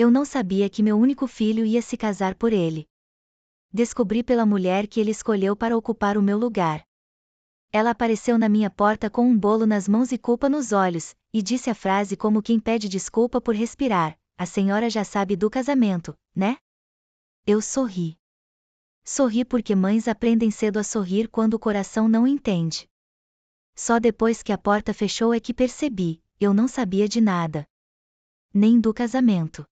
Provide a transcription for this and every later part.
Eu não sabia que meu único filho ia se casar por ele. Descobri pela mulher que ele escolheu para ocupar o meu lugar. Ela apareceu na minha porta com um bolo nas mãos e culpa nos olhos, e disse a frase como quem pede desculpa por respirar: "A senhora já sabe do casamento, né?" Eu sorri. Sorri porque mães aprendem cedo a sorrir quando o coração não entende. Só depois que a porta fechou é que percebi, eu não sabia de nada. Nem do casamento.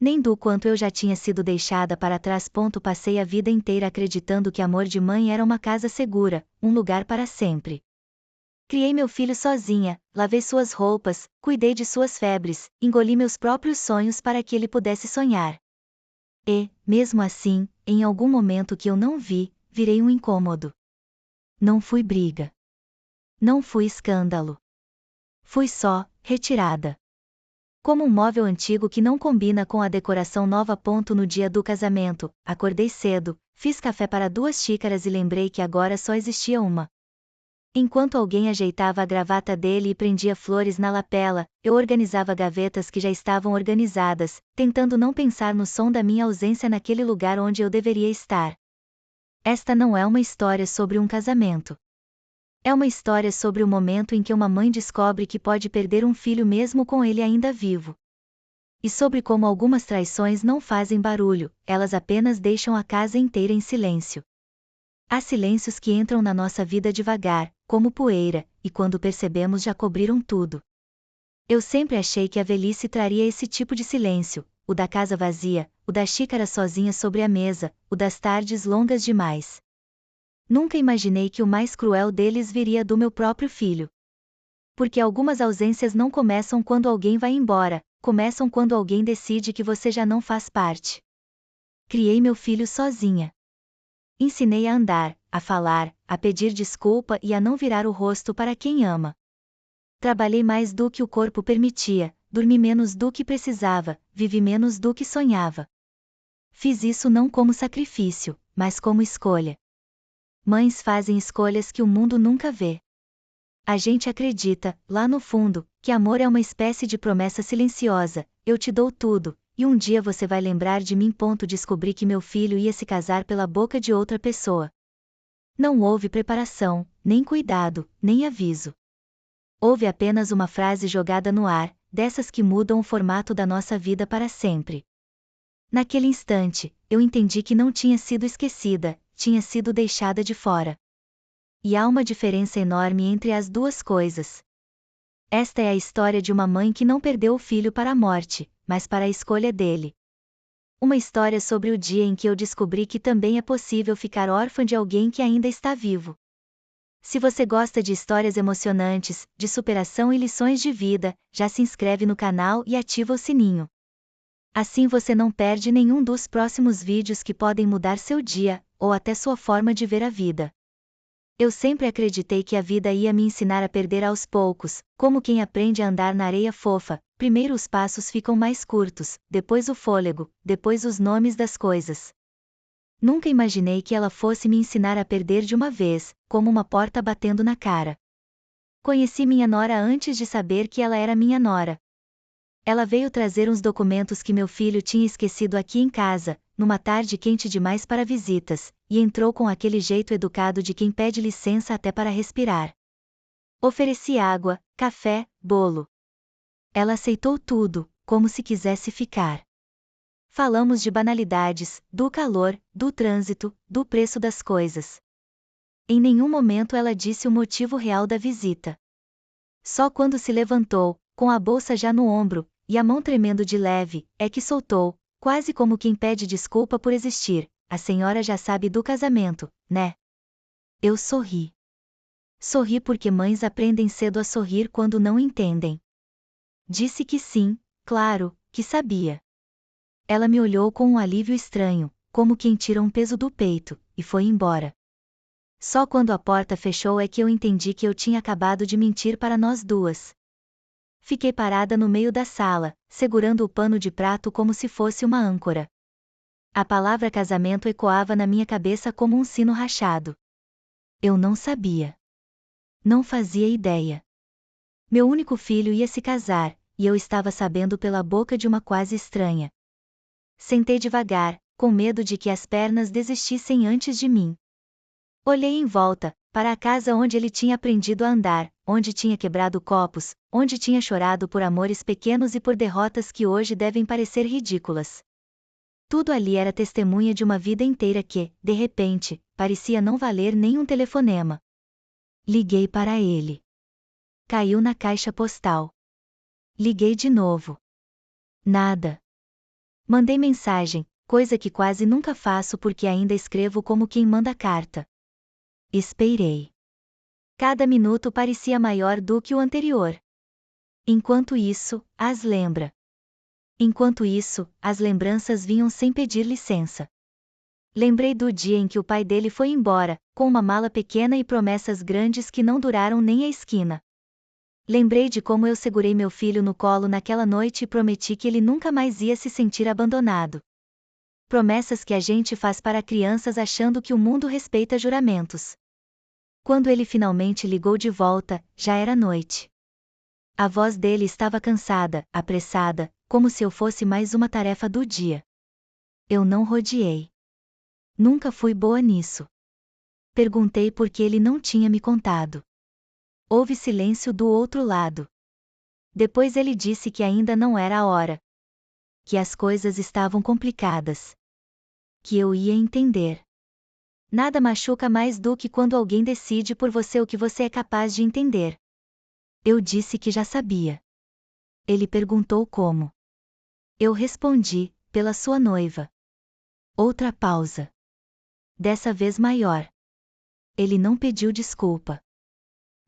Nem do quanto eu já tinha sido deixada para trás. Passei a vida inteira acreditando que amor de mãe era uma casa segura, um lugar para sempre. Criei meu filho sozinha, lavei suas roupas, cuidei de suas febres, engoli meus próprios sonhos para que ele pudesse sonhar. E, mesmo assim, em algum momento que eu não vi, virei um incômodo. Não fui briga. Não fui escândalo. Fui só, retirada. Como um móvel antigo que não combina com a decoração nova. No dia do casamento, acordei cedo, fiz café para 2 xícaras e lembrei que agora só existia uma. Enquanto alguém ajeitava a gravata dele e prendia flores na lapela, eu organizava gavetas que já estavam organizadas, tentando não pensar no som da minha ausência naquele lugar onde eu deveria estar. Esta não é uma história sobre um casamento. É uma história sobre o momento em que uma mãe descobre que pode perder um filho mesmo com ele ainda vivo. E sobre como algumas traições não fazem barulho, elas apenas deixam a casa inteira em silêncio. Há silêncios que entram na nossa vida devagar, como poeira, e quando percebemos já cobriram tudo. Eu sempre achei que a velhice traria esse tipo de silêncio, o da casa vazia, o da xícara sozinha sobre a mesa, o das tardes longas demais. Nunca imaginei que o mais cruel deles viria do meu próprio filho. Porque algumas ausências não começam quando alguém vai embora, começam quando alguém decide que você já não faz parte. Criei meu filho sozinha. Ensinei a andar, a falar, a pedir desculpa e a não virar o rosto para quem ama. Trabalhei mais do que o corpo permitia, dormi menos do que precisava, vivi menos do que sonhava. Fiz isso não como sacrifício, mas como escolha. Mães fazem escolhas que o mundo nunca vê. A gente acredita, lá no fundo, que amor é uma espécie de promessa silenciosa: eu te dou tudo, e um dia você vai lembrar de mim. Descobri que meu filho ia se casar pela boca de outra pessoa. Não houve preparação, nem cuidado, nem aviso. Houve apenas uma frase jogada no ar, dessas que mudam o formato da nossa vida para sempre. Naquele instante, eu entendi que não tinha sido esquecida, tinha sido deixada de fora. E há uma diferença enorme entre as duas coisas. Esta é a história de uma mãe que não perdeu o filho para a morte, mas para a escolha dele. Uma história sobre o dia em que eu descobri que também é possível ficar órfã de alguém que ainda está vivo. Se você gosta de histórias emocionantes, de superação e lições de vida, já se inscreve no canal e ativa o sininho. Assim você não perde nenhum dos próximos vídeos que podem mudar seu dia, ou até sua forma de ver a vida. Eu sempre acreditei que a vida ia me ensinar a perder aos poucos, como quem aprende a andar na areia fofa. Primeiro os passos ficam mais curtos, depois o fôlego, depois os nomes das coisas. Nunca imaginei que ela fosse me ensinar a perder de uma vez, como uma porta batendo na cara. Conheci minha nora antes de saber que ela era minha nora. Ela veio trazer uns documentos que meu filho tinha esquecido aqui em casa, numa tarde quente demais para visitas, e entrou com aquele jeito educado de quem pede licença até para respirar. Ofereci água, café, bolo. Ela aceitou tudo, como se quisesse ficar. Falamos de banalidades, do calor, do trânsito, do preço das coisas. Em nenhum momento ela disse o motivo real da visita. Só quando se levantou, com a bolsa já no ombro, e a mão tremendo de leve, é que soltou, quase como quem pede desculpa por existir: a senhora já sabe do casamento, né? Eu sorri. Sorri porque mães aprendem cedo a sorrir quando não entendem. Disse que sim, claro, que sabia. Ela me olhou com um alívio estranho, como quem tira um peso do peito, e foi embora. Só quando a porta fechou é que eu entendi que eu tinha acabado de mentir para nós duas. Fiquei parada no meio da sala, segurando o pano de prato como se fosse uma âncora. A palavra casamento ecoava na minha cabeça como um sino rachado. Eu não sabia. Não fazia ideia. Meu único filho ia se casar, e eu estava sabendo pela boca de uma quase estranha. Sentei devagar, com medo de que as pernas desistissem antes de mim. Olhei em volta, para a casa onde ele tinha aprendido a andar, onde tinha quebrado copos, onde tinha chorado por amores pequenos e por derrotas que hoje devem parecer ridículas. Tudo ali era testemunha de uma vida inteira que, de repente, parecia não valer nem um telefonema. Liguei para ele. Caiu na caixa postal. Liguei de novo. Nada. Mandei mensagem, coisa que quase nunca faço porque ainda escrevo como quem manda carta. Esperei. Cada minuto parecia maior do que o anterior. Enquanto isso, as lembranças vinham sem pedir licença. Lembrei do dia em que o pai dele foi embora, com uma mala pequena e promessas grandes que não duraram nem a esquina. Lembrei de como eu segurei meu filho no colo naquela noite e prometi que ele nunca mais ia se sentir abandonado. Promessas que a gente faz para crianças achando que o mundo respeita juramentos. Quando ele finalmente ligou de volta, já era noite. A voz dele estava cansada, apressada, como se eu fosse mais uma tarefa do dia. Eu não rodeei. Nunca fui boa nisso. Perguntei por que ele não tinha me contado. Houve silêncio do outro lado. Depois ele disse que ainda não era a hora. Que as coisas estavam complicadas. Que eu ia entender. Nada machuca mais do que quando alguém decide por você o que você é capaz de entender. Eu disse que já sabia. Ele perguntou como. Eu respondi, pela sua noiva. Outra pausa. Dessa vez maior. Ele não pediu desculpa.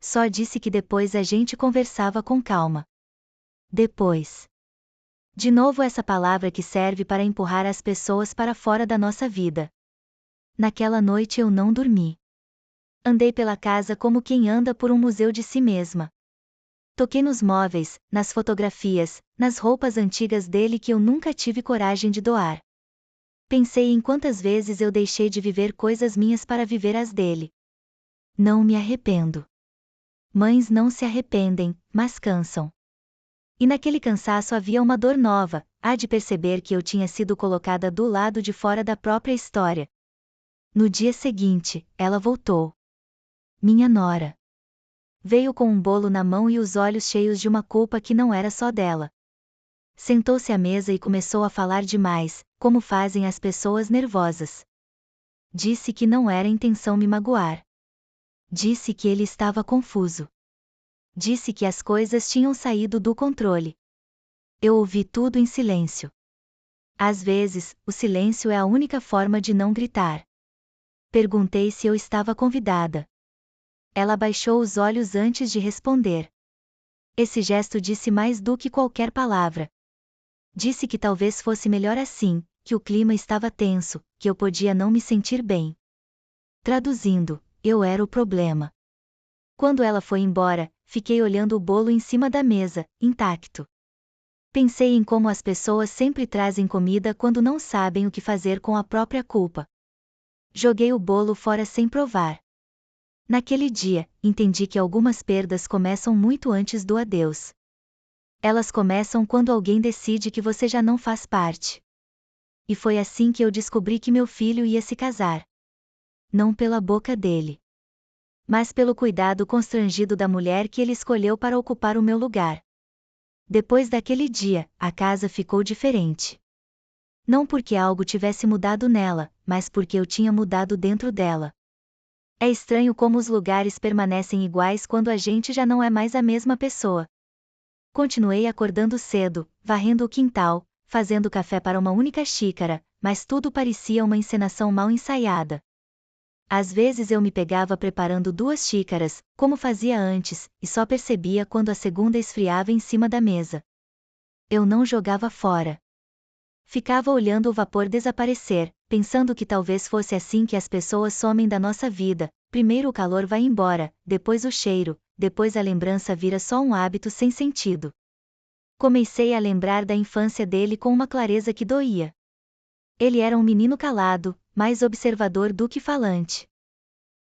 Só disse que depois a gente conversava com calma. Depois. De novo essa palavra que serve para empurrar as pessoas para fora da nossa vida. Naquela noite eu não dormi. Andei pela casa como quem anda por um museu de si mesma. Toquei nos móveis, nas fotografias, nas roupas antigas dele que eu nunca tive coragem de doar. Pensei em quantas vezes eu deixei de viver coisas minhas para viver as dele. Não me arrependo. Mães não se arrependem, mas cansam. E naquele cansaço havia uma dor nova, a de perceber que eu tinha sido colocada do lado de fora da própria história. No dia seguinte, ela voltou. Minha nora. Veio com um bolo na mão e os olhos cheios de uma culpa que não era só dela. Sentou-se à mesa e começou a falar demais, como fazem as pessoas nervosas. Disse que não era intenção me magoar. Disse que ele estava confuso. Disse que as coisas tinham saído do controle. Eu ouvi tudo em silêncio. Às vezes, o silêncio é a única forma de não gritar. Perguntei se eu estava convidada. Ela baixou os olhos antes de responder. Esse gesto disse mais do que qualquer palavra. Disse que talvez fosse melhor assim, que o clima estava tenso, que eu podia não me sentir bem. Traduzindo, eu era o problema. Quando ela foi embora, fiquei olhando o bolo em cima da mesa, intacto. Pensei em como as pessoas sempre trazem comida quando não sabem o que fazer com a própria culpa. Joguei o bolo fora sem provar. Naquele dia, entendi que algumas perdas começam muito antes do adeus. Elas começam quando alguém decide que você já não faz parte. E foi assim que eu descobri que meu filho ia se casar. Não pela boca dele, mas pelo cuidado constrangido da mulher que ele escolheu para ocupar o meu lugar. Depois daquele dia, a casa ficou diferente. Não porque algo tivesse mudado nela, mas porque eu tinha mudado dentro dela. É estranho como os lugares permanecem iguais quando a gente já não é mais a mesma pessoa. Continuei acordando cedo, varrendo o quintal, fazendo café para uma única xícara, mas tudo parecia uma encenação mal ensaiada. Às vezes eu me pegava preparando 2 xícaras, como fazia antes, e só percebia quando a segunda esfriava em cima da mesa. Eu não jogava fora. Ficava olhando o vapor desaparecer, pensando que talvez fosse assim que as pessoas somem da nossa vida: primeiro o calor vai embora, depois o cheiro, depois a lembrança vira só um hábito sem sentido. Comecei a lembrar da infância dele com uma clareza que doía. Ele era um menino calado, mais observador do que falante.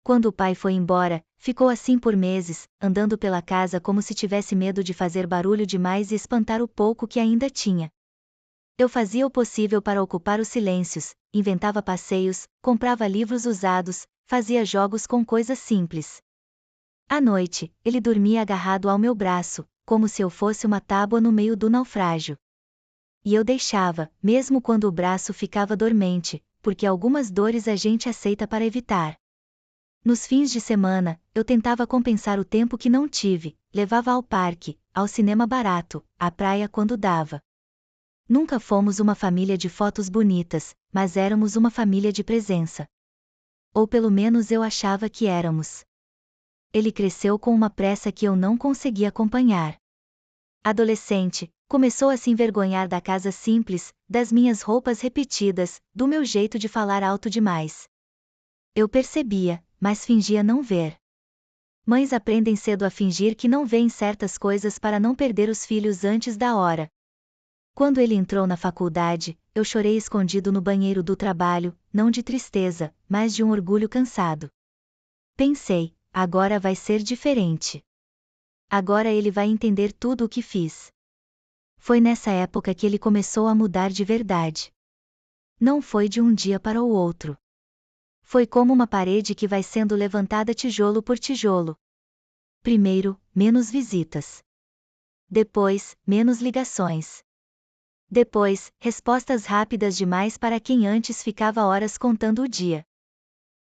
Quando o pai foi embora, ficou assim por meses, andando pela casa como se tivesse medo de fazer barulho demais e espantar o pouco que ainda tinha. Eu fazia o possível para ocupar os silêncios, inventava passeios, comprava livros usados, fazia jogos com coisas simples. À noite, ele dormia agarrado ao meu braço, como se eu fosse uma tábua no meio do naufrágio. E eu deixava, mesmo quando o braço ficava dormente, porque algumas dores a gente aceita para evitar. Nos fins de semana, eu tentava compensar o tempo que não tive, levava ao parque, ao cinema barato, à praia quando dava. Nunca fomos uma família de fotos bonitas, mas éramos uma família de presença. Ou pelo menos eu achava que éramos. Ele cresceu com uma pressa que eu não conseguia acompanhar. Adolescente, começou a se envergonhar da casa simples, das minhas roupas repetidas, do meu jeito de falar alto demais. Eu percebia, mas fingia não ver. Mães aprendem cedo a fingir que não veem certas coisas para não perder os filhos antes da hora. Quando ele entrou na faculdade, eu chorei escondido no banheiro do trabalho, não de tristeza, mas de um orgulho cansado. Pensei, agora vai ser diferente. Agora ele vai entender tudo o que fiz. Foi nessa época que ele começou a mudar de verdade. Não foi de um dia para o outro. Foi como uma parede que vai sendo levantada tijolo por tijolo. Primeiro, menos visitas. Depois, menos ligações. Depois, respostas rápidas demais para quem antes ficava horas contando o dia.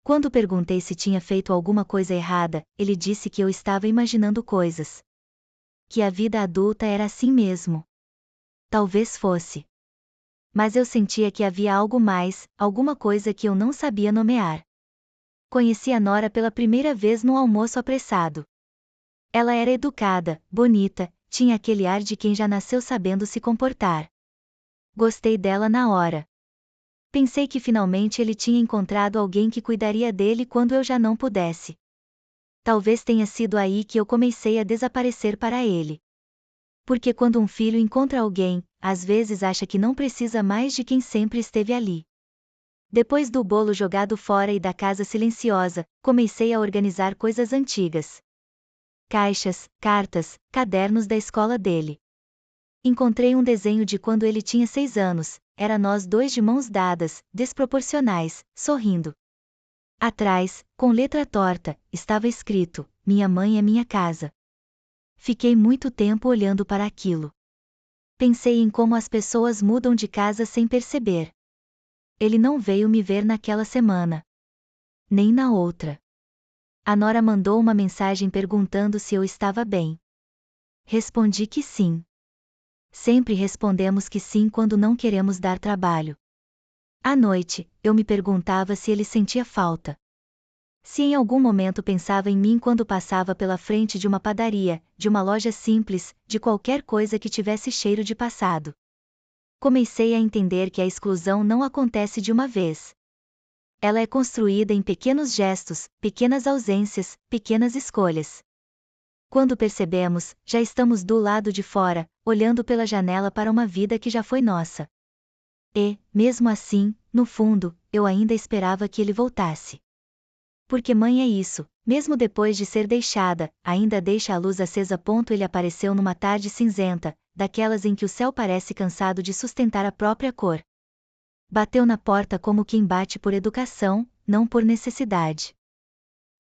Quando perguntei se tinha feito alguma coisa errada, ele disse que eu estava imaginando coisas. Que a vida adulta era assim mesmo. Talvez fosse. Mas eu sentia que havia algo mais, alguma coisa que eu não sabia nomear. Conheci a Nora pela primeira vez no almoço apressado. Ela era educada, bonita, tinha aquele ar de quem já nasceu sabendo se comportar. Gostei dela na hora. Pensei que finalmente ele tinha encontrado alguém que cuidaria dele quando eu já não pudesse. Talvez tenha sido aí que eu comecei a desaparecer para ele. Porque quando um filho encontra alguém, às vezes acha que não precisa mais de quem sempre esteve ali. Depois do bolo jogado fora e da casa silenciosa, comecei a organizar coisas antigas. Caixas, cartas, cadernos da escola dele. Encontrei um desenho de quando ele tinha 6 anos, era nós dois de mãos dadas, desproporcionais, sorrindo. Atrás, com letra torta, estava escrito: Minha mãe é minha casa. Fiquei muito tempo olhando para aquilo. Pensei em como as pessoas mudam de casa sem perceber. Ele não veio me ver naquela semana. Nem na outra. A Nora mandou uma mensagem perguntando se eu estava bem. Respondi que sim. Sempre respondemos que sim quando não queremos dar trabalho. À noite, eu me perguntava se ele sentia falta. Se em algum momento pensava em mim quando passava pela frente de uma padaria, de uma loja simples, de qualquer coisa que tivesse cheiro de passado. Comecei a entender que a exclusão não acontece de uma vez. Ela é construída em pequenos gestos, pequenas ausências, pequenas escolhas. Quando percebemos, já estamos do lado de fora, olhando pela janela para uma vida que já foi nossa. E, mesmo assim, no fundo, eu ainda esperava que ele voltasse. Porque mãe é isso, mesmo depois de ser deixada, ainda deixa a luz acesa. Ele apareceu numa tarde cinzenta, daquelas em que o céu parece cansado de sustentar a própria cor. Bateu na porta como quem bate por educação, não por necessidade.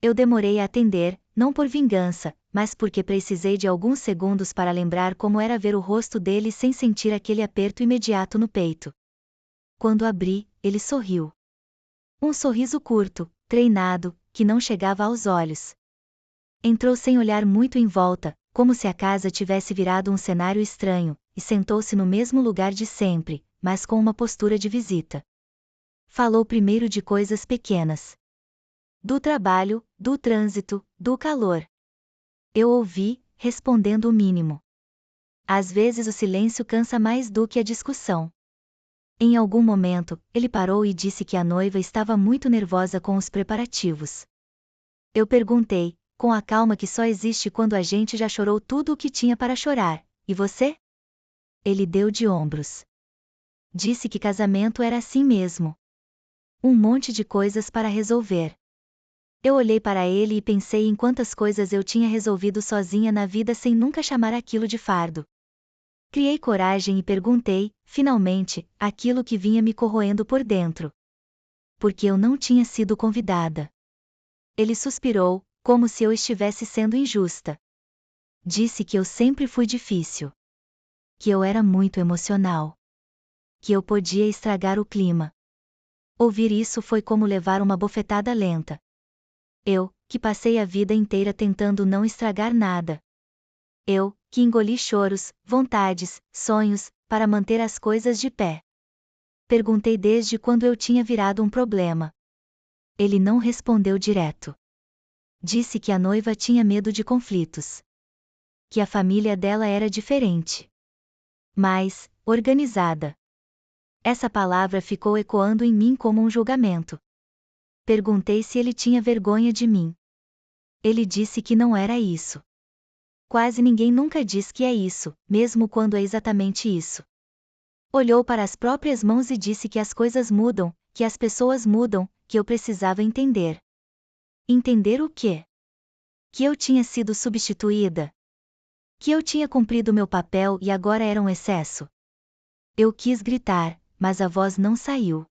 Eu demorei a atender, não por vingança, mas porque precisei de alguns segundos para lembrar como era ver o rosto dele sem sentir aquele aperto imediato no peito. Quando abri, ele sorriu. Um sorriso curto, treinado, que não chegava aos olhos. Entrou sem olhar muito em volta, como se a casa tivesse virado um cenário estranho, e sentou-se no mesmo lugar de sempre, mas com uma postura de visita. Falou primeiro de coisas pequenas. Do trabalho, do trânsito, do calor. Eu ouvi, respondendo o mínimo. Às vezes o silêncio cansa mais do que a discussão. Em algum momento, ele parou e disse que a noiva estava muito nervosa com os preparativos. Eu perguntei, com a calma que só existe quando a gente já chorou tudo o que tinha para chorar, e você? Ele deu de ombros. Disse que casamento era assim mesmo. Um monte de coisas para resolver. Eu olhei para ele e pensei em quantas coisas eu tinha resolvido sozinha na vida sem nunca chamar aquilo de fardo. Criei coragem e perguntei, finalmente, aquilo que vinha me corroendo por dentro. Porque eu não tinha sido convidada. Ele suspirou, como se eu estivesse sendo injusta. Disse que eu sempre fui difícil. Que eu era muito emocional. Que eu podia estragar o clima. Ouvir isso foi como levar uma bofetada lenta. Eu, que passei a vida inteira tentando não estragar nada. Eu, que engoli choros, vontades, sonhos, para manter as coisas de pé. Perguntei desde quando eu tinha virado um problema. Ele não respondeu direto. Disse que a noiva tinha medo de conflitos. Que a família dela era diferente. Mais, organizada. Essa palavra ficou ecoando em mim como um julgamento. Perguntei se ele tinha vergonha de mim. Ele disse que não era isso. Quase ninguém nunca diz que é isso, mesmo quando é exatamente isso. Olhou para as próprias mãos e disse que as coisas mudam, que as pessoas mudam, que eu precisava entender. Entender o quê? Que eu tinha sido substituída. Que eu tinha cumprido meu papel e agora era um excesso. Eu quis gritar, mas a voz não saiu.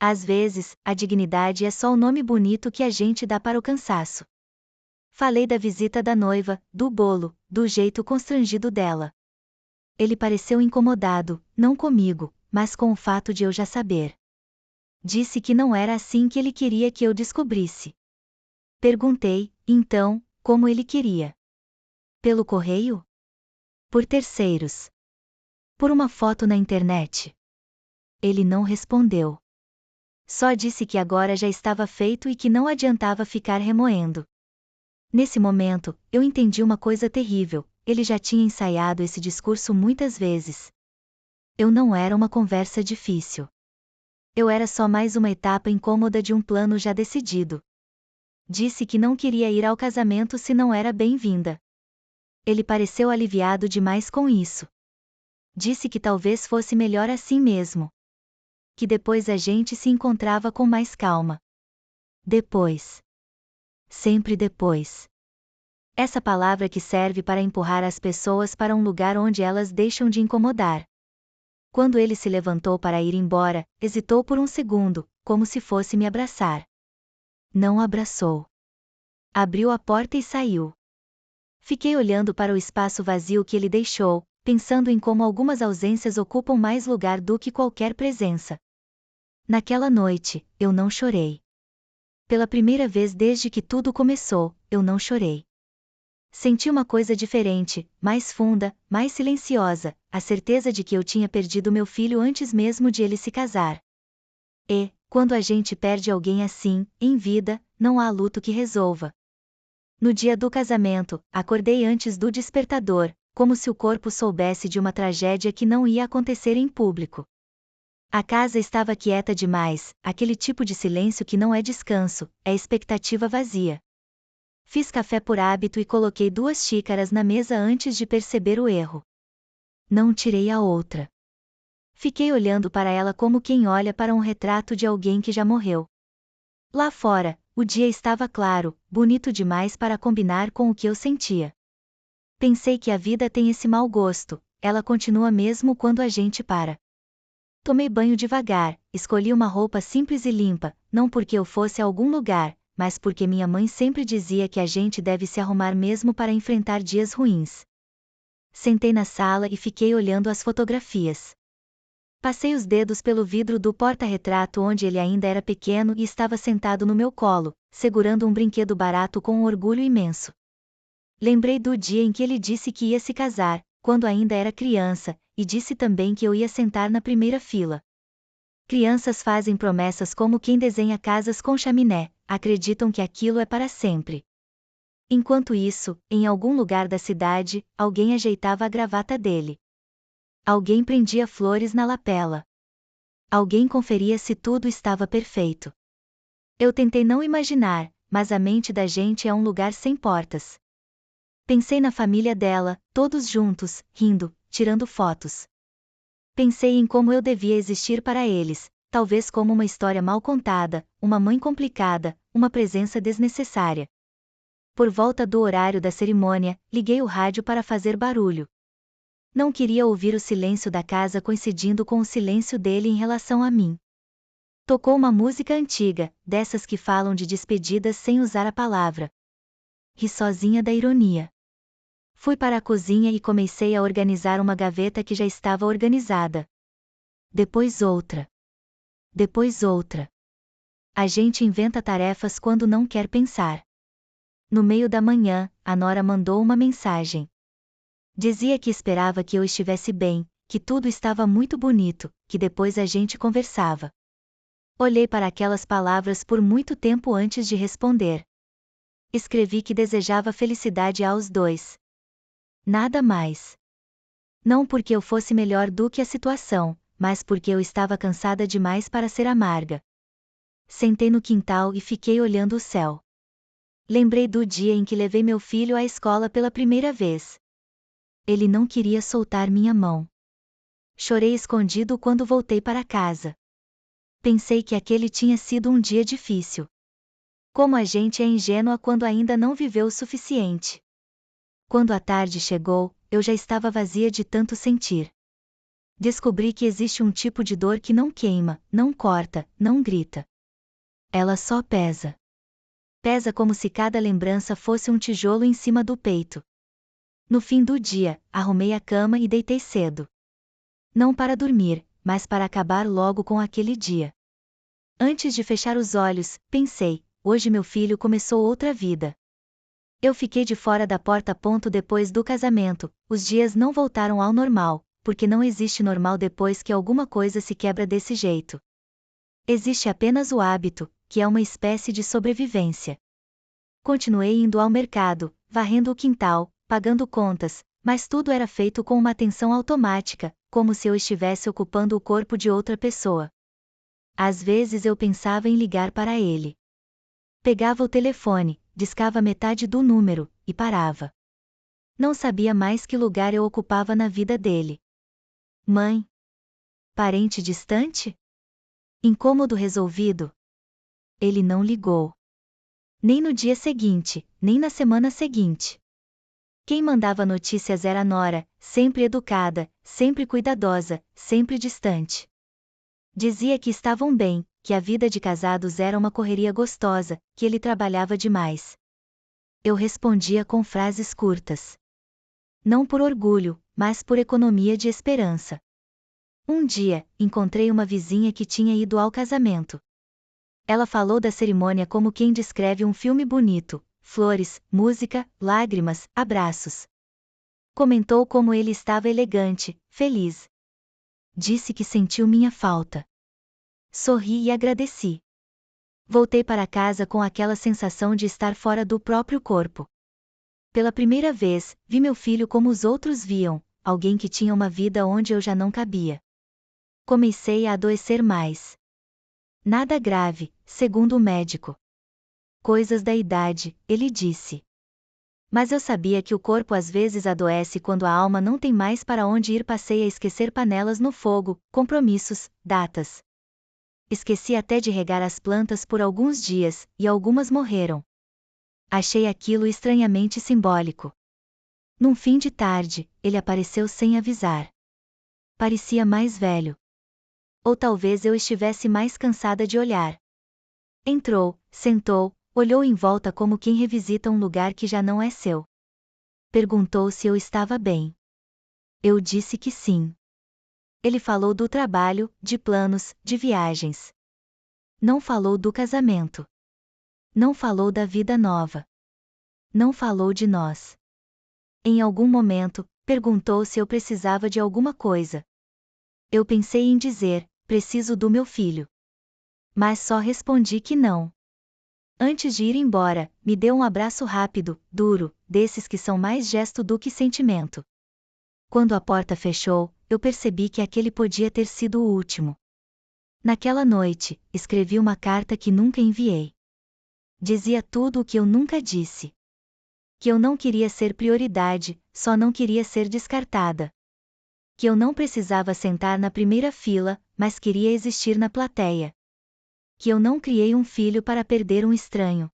Às vezes, a dignidade é só o nome bonito que a gente dá para o cansaço. Falei da visita da noiva, do bolo, do jeito constrangido dela. Ele pareceu incomodado, não comigo, mas com o fato de eu já saber. Disse que não era assim que ele queria que eu descobrisse. Perguntei, então, como ele queria. Pelo correio? Por terceiros? Por uma foto na internet? Ele não respondeu. Só disse que agora já estava feito e que não adiantava ficar remoendo. Nesse momento, eu entendi uma coisa terrível, ele já tinha ensaiado esse discurso muitas vezes. Eu não era uma conversa difícil. Eu era só mais uma etapa incômoda de um plano já decidido. Disse que não queria ir ao casamento se não era bem-vinda. Ele pareceu aliviado demais com isso. Disse que talvez fosse melhor assim mesmo. Que depois a gente se encontrava com mais calma. Depois. Sempre depois. Essa palavra que serve para empurrar as pessoas para um lugar onde elas deixam de incomodar. Quando ele se levantou para ir embora, hesitou por um segundo, como se fosse me abraçar. Não abraçou. Abriu a porta e saiu. Fiquei olhando para o espaço vazio que ele deixou, pensando em como algumas ausências ocupam mais lugar do que qualquer presença. Naquela noite, eu não chorei. Pela primeira vez desde que tudo começou, eu não chorei. Senti uma coisa diferente, mais funda, mais silenciosa, a certeza de que eu tinha perdido meu filho antes mesmo de ele se casar. E, quando a gente perde alguém assim, em vida, não há luto que resolva. No dia do casamento, acordei antes do despertador, como se o corpo soubesse de uma tragédia que não ia acontecer em público. A casa estava quieta demais, aquele tipo de silêncio que não é descanso, é expectativa vazia. Fiz café por hábito e coloquei 2 xícaras na mesa antes de perceber o erro. Não tirei a outra. Fiquei olhando para ela como quem olha para um retrato de alguém que já morreu. Lá fora, o dia estava claro, bonito demais para combinar com o que eu sentia. Pensei que a vida tem esse mau gosto, ela continua mesmo quando a gente para. Tomei banho devagar, escolhi uma roupa simples e limpa, não porque eu fosse a algum lugar, mas porque minha mãe sempre dizia que a gente deve se arrumar mesmo para enfrentar dias ruins. Sentei na sala e fiquei olhando as fotografias. Passei os dedos pelo vidro do porta-retrato onde ele ainda era pequeno e estava sentado no meu colo, segurando um brinquedo barato com um orgulho imenso. Lembrei do dia em que ele disse que ia se casar, quando ainda era criança, e disse também que eu ia sentar na primeira fila. Crianças fazem promessas como quem desenha casas com chaminé, acreditam que aquilo é para sempre. Enquanto isso, em algum lugar da cidade, alguém ajeitava a gravata dele. Alguém prendia flores na lapela. Alguém conferia se tudo estava perfeito. Eu tentei não imaginar, mas a mente da gente é um lugar sem portas. Pensei na família dela, todos juntos, rindo, tirando fotos. Pensei em como eu devia existir para eles, Talvez como uma história mal contada, uma mãe complicada, uma presença desnecessária. Por volta do horário da cerimônia, liguei o rádio para fazer barulho. Não queria ouvir o silêncio da casa coincidindo com o silêncio dele em relação a mim. Tocou uma música antiga, dessas que falam de despedidas sem usar a palavra. Ri sozinha da ironia. Fui para a cozinha e comecei a organizar uma gaveta que já estava organizada. Depois outra. Depois outra. A gente inventa tarefas quando não quer pensar. No meio da manhã, a nora mandou uma mensagem. Dizia que esperava que eu estivesse bem, que tudo estava muito bonito, que depois a gente conversava. Olhei para aquelas palavras por muito tempo antes de responder. Escrevi que desejava felicidade aos dois. Nada mais. Não porque eu fosse melhor do que a situação, mas porque eu estava cansada demais para ser amarga. Sentei no quintal e fiquei olhando o céu. Lembrei do dia em que levei meu filho à escola pela primeira vez. Ele não queria soltar minha mão. Chorei escondido quando voltei para casa. Pensei que aquele tinha sido um dia difícil. Como a gente é ingênua quando ainda não viveu o suficiente. Quando a tarde chegou, eu já estava vazia de tanto sentir. Descobri que existe um tipo de dor que não queima, não corta, não grita. Ela só pesa. Pesa como se cada lembrança fosse um tijolo em cima do peito. No fim do dia, arrumei a cama e deitei cedo. Não para dormir, mas para acabar logo com aquele dia. Antes de fechar os olhos, pensei, hoje meu filho começou outra vida. Eu fiquei de fora da porta. Depois do casamento, os dias não voltaram ao normal, porque não existe normal depois que alguma coisa se quebra desse jeito. Existe apenas o hábito, que é uma espécie de sobrevivência. Continuei indo ao mercado, varrendo o quintal, pagando contas, mas tudo era feito com uma atenção automática, como se eu estivesse ocupando o corpo de outra pessoa. Às vezes eu pensava em ligar para ele. Pegava o telefone, discava metade do número, e parava. Não sabia mais que lugar eu ocupava na vida dele. Mãe? Parente distante? Incômodo resolvido? Ele não ligou. Nem no dia seguinte, nem na semana seguinte. Quem mandava notícias era a nora, sempre educada, sempre cuidadosa, sempre distante. Dizia que estavam bem, que a vida de casados era uma correria gostosa, que ele trabalhava demais. Eu respondia com frases curtas. Não por orgulho, mas por economia de esperança. Um dia, encontrei uma vizinha que tinha ido ao casamento. Ela falou da cerimônia como quem descreve um filme bonito: flores, música, lágrimas, abraços. Comentou como ele estava elegante, feliz. Disse que sentiu minha falta. Sorri e agradeci. Voltei para casa com aquela sensação de estar fora do próprio corpo. Pela primeira vez, vi meu filho como os outros viam, alguém que tinha uma vida onde eu já não cabia. Comecei a adoecer mais. Nada grave, segundo o médico. Coisas da idade, ele disse. Mas eu sabia que o corpo às vezes adoece quando a alma não tem mais para onde ir. Passei a esquecer panelas no fogo, compromissos, datas. Esqueci até de regar as plantas por alguns dias, e algumas morreram. Achei aquilo estranhamente simbólico. Num fim de tarde, ele apareceu sem avisar. Parecia mais velho. Ou talvez eu estivesse mais cansada de olhar. Entrou, sentou, olhou em volta como quem revisita um lugar que já não é seu. Perguntou se eu estava bem. Eu disse que sim. Ele falou do trabalho, de planos, de viagens. Não falou do casamento. Não falou da vida nova. Não falou de nós. Em algum momento, perguntou se eu precisava de alguma coisa. Eu pensei em dizer, preciso do meu filho. Mas só respondi que não. Antes de ir embora, me deu um abraço rápido, duro, desses que são mais gesto do que sentimento. Quando a porta fechou, eu percebi que aquele podia ter sido o último. Naquela noite, escrevi uma carta que nunca enviei. Dizia tudo o que eu nunca disse. Que eu não queria ser prioridade, só não queria ser descartada. que eu não precisava sentar na primeira fila, mas queria existir na plateia. Que eu não criei um filho para perder um estranho.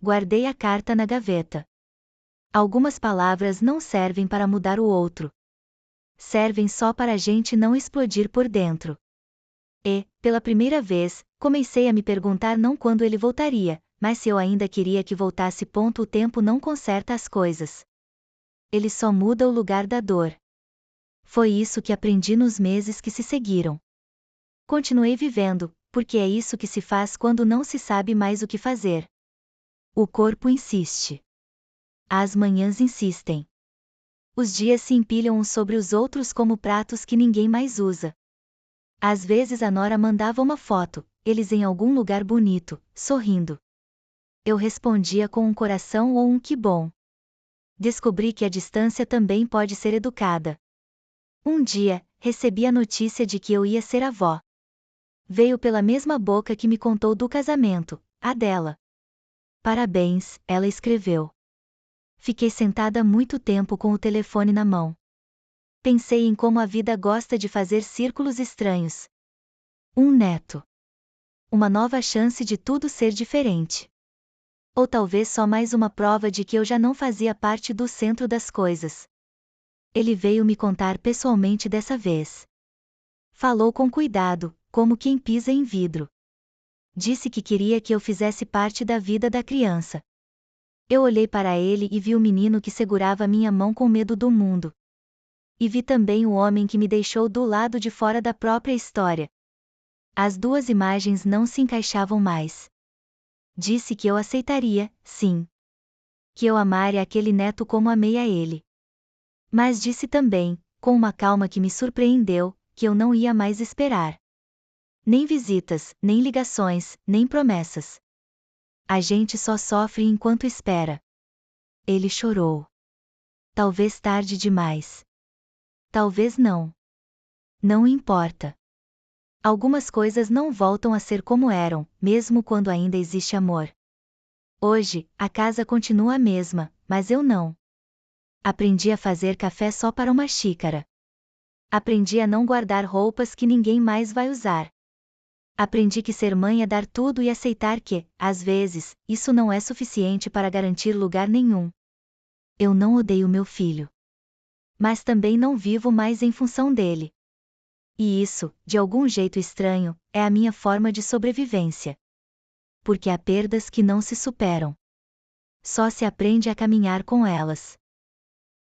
Guardei a carta na gaveta. Algumas palavras não servem para mudar o outro. Servem só para a gente não explodir por dentro. E, pela primeira vez, comecei a me perguntar não quando ele voltaria, mas se eu ainda queria que voltasse. O tempo não conserta as coisas. Ele só muda o lugar da dor. Foi isso que aprendi nos meses que se seguiram. Continuei vivendo, porque é isso que se faz quando não se sabe mais o que fazer. O corpo insiste. As manhãs insistem. Os dias se empilham uns sobre os outros como pratos que ninguém mais usa. Às vezes a nora mandava uma foto, eles em algum lugar bonito, sorrindo. Eu respondia com um coração ou um que bom. Descobri que a distância também pode ser educada. Um dia, recebi a notícia de que eu ia ser avó. Veio pela mesma boca que me contou do casamento, a dela. Parabéns, ela escreveu. Fiquei sentada muito tempo com o telefone na mão. Pensei em como a vida gosta de fazer círculos estranhos. Um neto. Uma nova chance de tudo ser diferente. Ou talvez só mais uma prova de que eu já não fazia parte do centro das coisas. Ele veio me contar pessoalmente dessa vez. Falou com cuidado, como quem pisa em vidro. Disse que queria que eu fizesse parte da vida da criança. Eu olhei para ele e vi o menino que segurava minha mão com medo do mundo. E vi também o homem que me deixou do lado de fora da própria história. As duas imagens não se encaixavam mais. Disse que eu aceitaria, sim. Que eu amaria aquele neto como amei a ele. Mas disse também, com uma calma que me surpreendeu, que eu não ia mais esperar. Nem visitas, nem ligações, nem promessas. A gente só sofre enquanto espera. Ele chorou. Talvez tarde demais. Talvez não. Não importa. Algumas coisas não voltam a ser como eram, mesmo quando ainda existe amor. Hoje, a casa continua a mesma, mas eu não. Aprendi a fazer café só para uma xícara. Aprendi a não guardar roupas que ninguém mais vai usar. Aprendi que ser mãe é dar tudo e aceitar que, às vezes, isso não é suficiente para garantir lugar nenhum. Eu não odeio meu filho. Mas também não vivo mais em função dele. E isso, de algum jeito estranho, é a minha forma de sobrevivência. Porque há perdas que não se superam. Só se aprende a caminhar com elas.